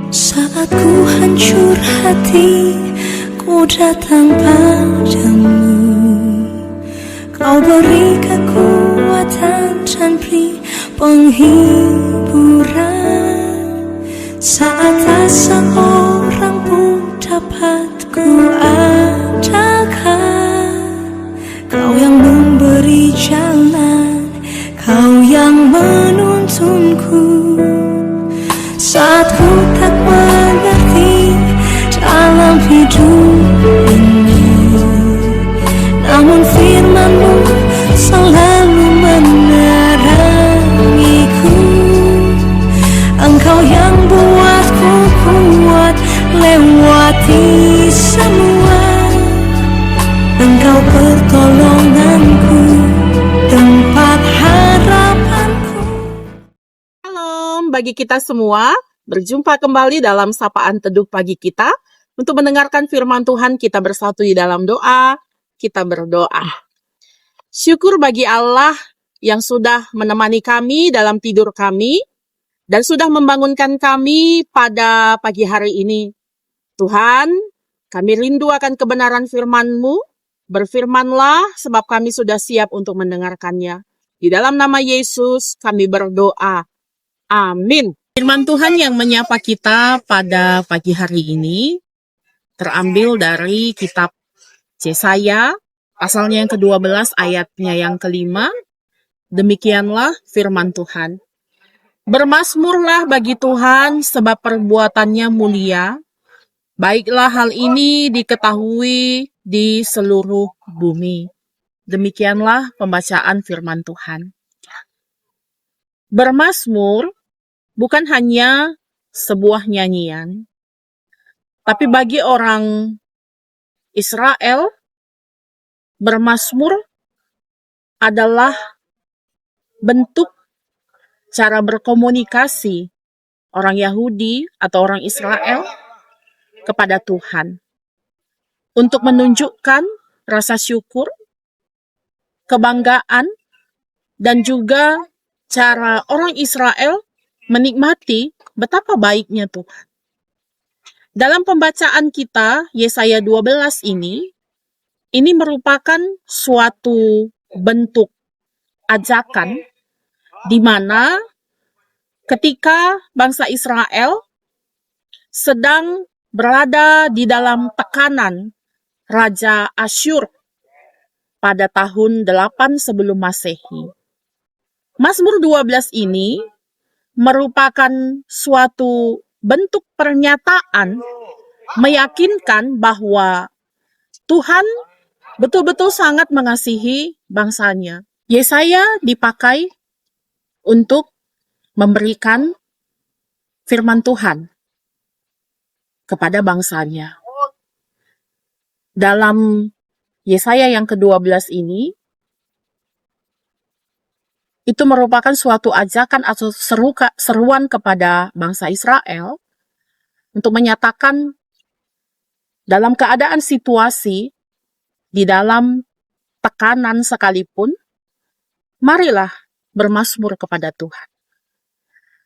Saat ku hancur hati, ku datang padamu. Kau beri kekuatan dan beri penghiburan. Saat tak seorang pun dapat ku andalkan, Kau yang memberi jalan, Kau yang menuntunku. Saat ku tak mengerti dalam hidup ini, namun firman-Mu selalu menerangiku. Engkau yang buatku kuat lewati semua. Engkau pertolonganku, tempat harapanku. Shalom bagi kita semua, berjumpa kembali dalam Sapaan Teduh Pagi kita. Untuk mendengarkan firman Tuhan, kita bersatu di dalam doa, kita berdoa. Syukur bagi Allah yang sudah menemani kami dalam tidur kami, dan sudah membangunkan kami pada pagi hari ini. Tuhan, kami rindu akan kebenaran firman-Mu. Berfirmanlah, sebab kami sudah siap untuk mendengarkannya. Di dalam nama Yesus kami berdoa. Amin. Firman Tuhan yang menyapa kita pada pagi hari ini terambil dari kitab Yesaya, pasalnya yang ke-12, ayatnya yang ke-5. Demikianlah firman Tuhan. Bermasmurlah bagi Tuhan, sebab perbuatannya mulia. Baiklah hal ini diketahui di seluruh bumi. Demikianlah pembacaan firman Tuhan. Bermasmur bukan hanya sebuah nyanyian, tapi bagi orang Israel, bermasmur adalah bentuk cara berkomunikasi orang Yahudi atau orang Israel kepada Tuhan, untuk menunjukkan rasa syukur, kebanggaan, dan juga cara orang Israel menikmati betapa baiknya Tuhan. Dalam pembacaan kita, Yesaya 12 ini merupakan suatu bentuk ajakan di mana ketika bangsa Israel sedang berada di dalam tekanan Raja Asyur pada tahun 8 sebelum Masehi. Mazmur 12 ini merupakan suatu bentuk pernyataan meyakinkan bahwa Tuhan betul-betul sangat mengasihi bangsanya. Yesaya dipakai untuk memberikan firman Tuhan kepada bangsanya. Dalam Yesaya yang ke-12 ini, itu merupakan suatu ajakan atau seruan kepada bangsa Israel untuk menyatakan dalam keadaan situasi, di dalam tekanan sekalipun, marilah bermasmur kepada Tuhan.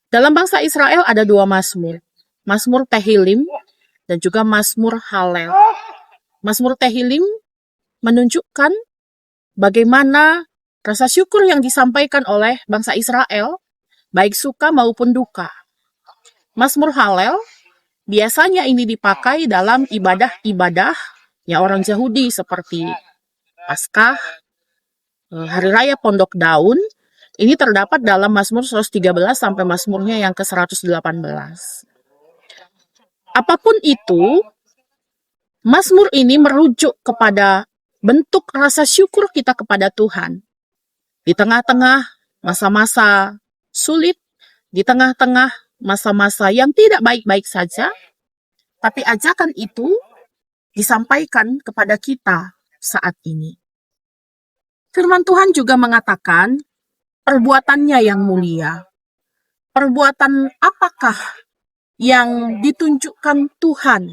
Dalam bangsa Israel ada dua mazmur, Mazmur Tehilim dan juga Mazmur Halel. Mazmur Tehilim menunjukkan bagaimana rasa syukur yang disampaikan oleh bangsa Israel, baik suka maupun duka. Mazmur Halel biasanya ini dipakai dalam ibadah-ibadah ya orang Yahudi seperti Paskah, Hari Raya Pondok Daun. Ini terdapat dalam Mazmur 113 sampai Mazmurnya yang ke-118. Apapun itu, Mazmur ini merujuk kepada bentuk rasa syukur kita kepada Tuhan. Di tengah-tengah masa-masa sulit, di tengah-tengah masa-masa yang tidak baik-baik saja, tapi ajakan itu disampaikan kepada kita saat ini. Firman Tuhan juga mengatakan, perbuatannya yang mulia. Perbuatan apakah yang ditunjukkan Tuhan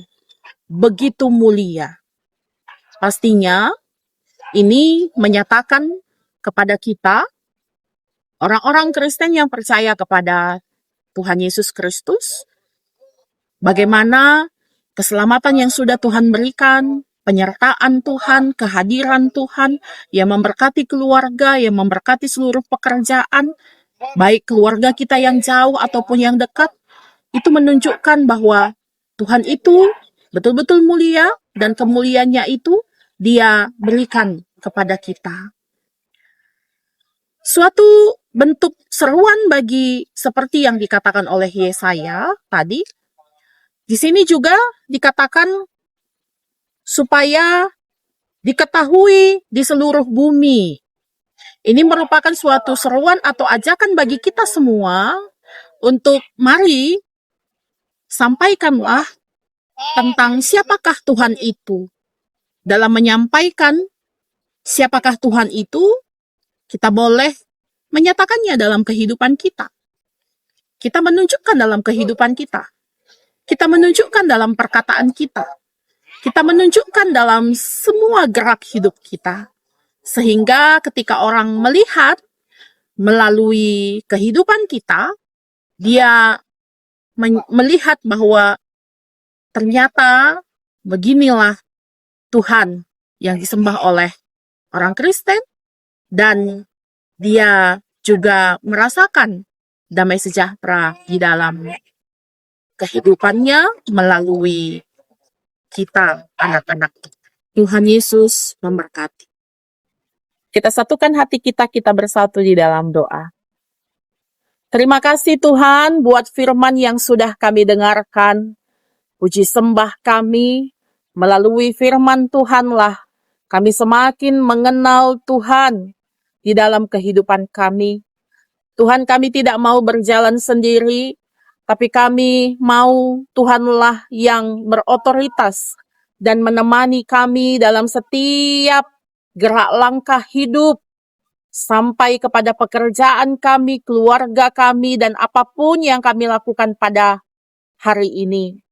begitu mulia? Pastinya ini menyatakan kepada kita, orang-orang Kristen yang percaya kepada Tuhan Yesus Kristus, Bagaimana keselamatan yang sudah Tuhan berikan, penyertaan Tuhan, kehadiran Tuhan yang memberkati keluarga, yang memberkati seluruh pekerjaan, baik keluarga kita yang jauh ataupun yang dekat, itu menunjukkan bahwa Tuhan itu betul-betul mulia dan kemuliaannya itu Dia berikan kepada kita. Suatu bentuk seruan bagi seperti yang dikatakan oleh Yesaya tadi, di sini juga dikatakan supaya diketahui di seluruh bumi. Ini merupakan suatu seruan atau ajakan bagi kita semua untuk mari sampaikanlah tentang siapakah Tuhan itu. Dalam menyampaikan siapakah Tuhan itu, kita boleh menyatakannya dalam kehidupan kita. Kita menunjukkan dalam kehidupan kita. Kita menunjukkan dalam perkataan kita. Kita menunjukkan dalam semua gerak hidup kita. Sehingga ketika orang melihat melalui kehidupan kita, dia melihat bahwa ternyata beginilah Tuhan yang disembah oleh orang Kristen, dan dia juga merasakan damai sejahtera di dalam kehidupannya melalui kita, anak-anak. Tuhan Yesus memberkati. Kita satukan hati kita, kita bersatu di dalam doa. Terima kasih Tuhan buat firman yang sudah kami dengarkan. Puji sembah kami, melalui firman Tuhanlah kami semakin mengenal Tuhan di dalam kehidupan kami. Tuhan, kami tidak mau berjalan sendiri, tapi kami mau Tuhanlah yang berotoritas dan menemani kami dalam setiap gerak langkah hidup, sampai kepada pekerjaan kami, keluarga kami, dan apapun yang kami lakukan pada hari ini.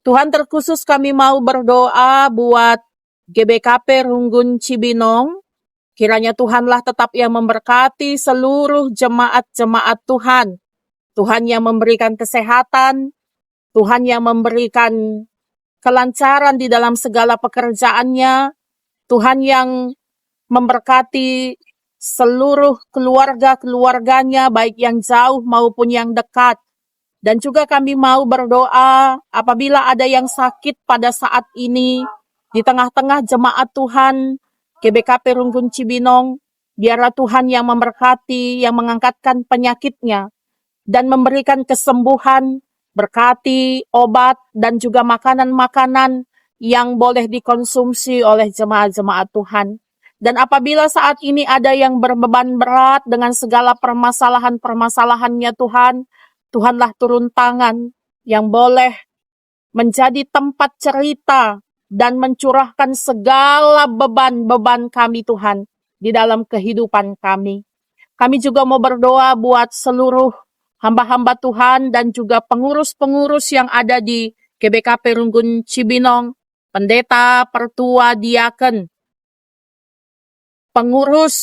Tuhan, terkhusus kami mau berdoa buat GBKP Runggun Cibinong. Kiranya Tuhanlah tetap yang memberkati seluruh jemaat-jemaat Tuhan. Tuhan yang memberikan kesehatan, Tuhan yang memberikan kelancaran di dalam segala pekerjaannya, Tuhan yang memberkati seluruh keluarga-keluarganya, baik yang jauh maupun yang dekat. Dan juga kami mau berdoa apabila ada yang sakit pada saat ini, di tengah-tengah jemaat Tuhan, GBKP Runggun Cibinong, biarlah Tuhan yang memberkati, yang mengangkatkan penyakitnya, dan memberikan kesembuhan, berkati obat, dan juga makanan-makanan yang boleh dikonsumsi oleh jemaat-jemaat Tuhan. Dan apabila saat ini ada yang berbeban berat dengan segala permasalahan-permasalahannya Tuhan, Tuhanlah turun tangan yang boleh menjadi tempat cerita dan mencurahkan segala beban-beban kami Tuhan di dalam kehidupan kami. Kami juga mau berdoa buat seluruh hamba-hamba Tuhan dan juga pengurus-pengurus yang ada di GBKP Runggun Cibinong, pendeta, pertua, diaken, pengurus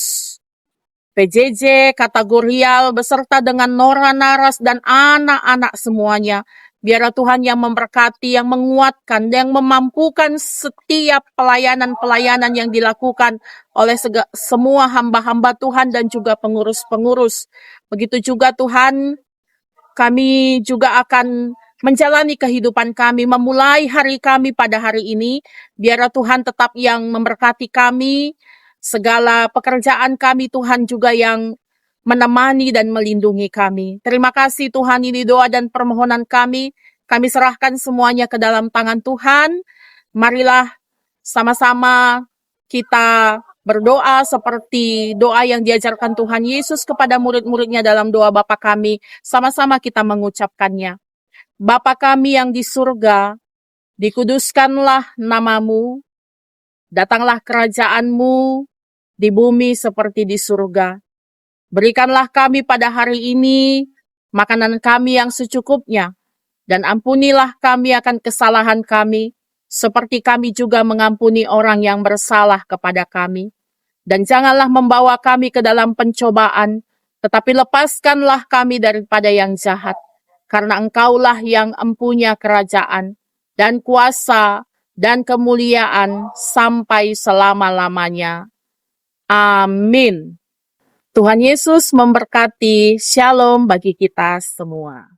PJJ, kategorial, beserta dengan Nora Naras dan anak-anak semuanya. Biarlah Tuhan yang memberkati, yang menguatkan, yang memampukan setiap pelayanan-pelayanan yang dilakukan oleh semua hamba-hamba Tuhan dan juga pengurus-pengurus. Begitu juga Tuhan, kami juga akan menjalani kehidupan kami, memulai hari kami pada hari ini. Biarlah Tuhan tetap yang memberkati kami, segala pekerjaan kami Tuhan juga yang menemani dan melindungi kami. Terima kasih Tuhan, ini doa dan permohonan kami. Kami serahkan semuanya ke dalam tangan Tuhan. Marilah sama-sama kita berdoa seperti doa yang diajarkan Tuhan Yesus kepada murid-muridnya dalam doa Bapa kami. Sama-sama kita mengucapkannya. Bapa kami yang di surga, dikuduskanlah namamu, datanglah kerajaanmu di bumi seperti di surga. Berikanlah kami pada hari ini makanan kami yang secukupnya, dan ampunilah kami akan kesalahan kami, seperti kami juga mengampuni orang yang bersalah kepada kami. Dan janganlah membawa kami ke dalam pencobaan, tetapi lepaskanlah kami daripada yang jahat. karena Engkaulah yang empunya kerajaan dan kuasa dan kemuliaan sampai selama-lamanya. Amin. Tuhan Yesus memberkati. Shalom bagi kita semua.